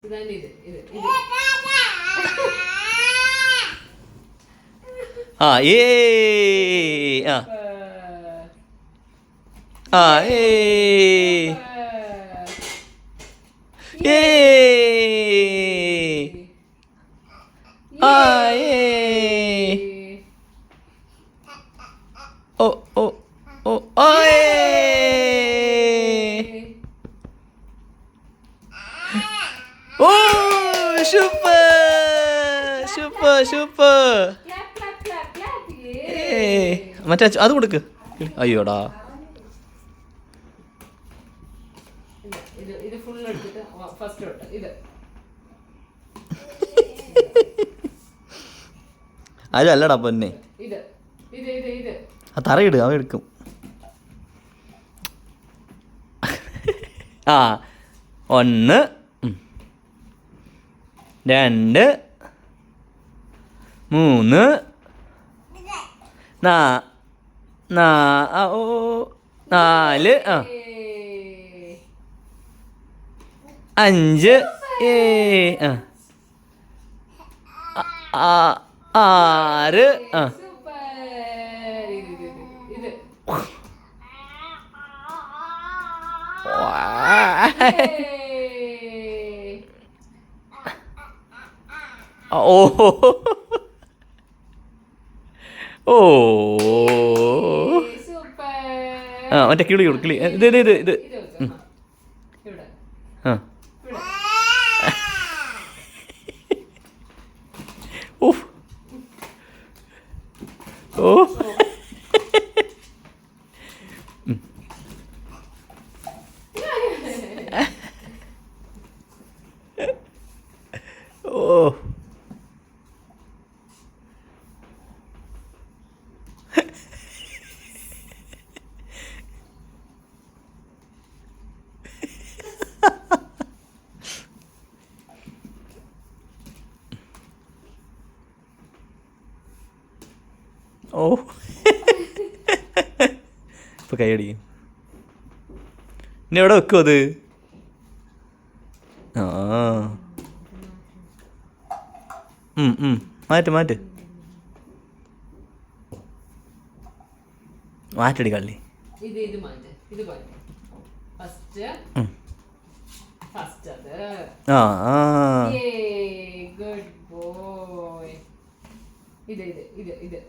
ഇതാണ് ഇത് ഇത് ഇത് ആ ഏ ആ ആ ഏ ഏ ആ ഏ ഓ ഓ ഓ ആ ഏ ഓ സൂപ്പർ സൂപ്പർ സൂപ്പർ മറ്റേ അത് കൊടുക്ക് അയ്യോടാ ഇത് ഇത് ഫുൾ എടുത്തിട്ട് ഫസ്റ്റ് തൊട്ട് ഇത് അതല്ലടാ പൊന്നെ ഇത് ഇത് ഇത് ഇത് ആ തറയിട് അവ എടുക്കും ആ 1 2 3 4 ആ 5 6 ആ സൂപ്പർ ഇത് ഇത് ഓ ഓ സൂപ്പർ ആ മറ്റേ കിളി കൊടു കിളി ഇത് ഇത് ഇത് ഇത് ഇവിടെ ആ ഇവിടെ ഓ ഓ ഓ ഓ ഇപ്പൊ കൈയടിക്കും ഇനി എവിടെ വെക്കും അത് ആ മാറ്റ് മാറ്റ് മാറ്റടി കള്ളി ഇത് ഇത് മാറ്റ് ഇത് മാറ്റ് ഫസ്റ്റ് ഫസ്റ്റ് അത് ആ ആ ഗുഡ് ബോയ് ഇത് ഇത് ഇത് ഇത്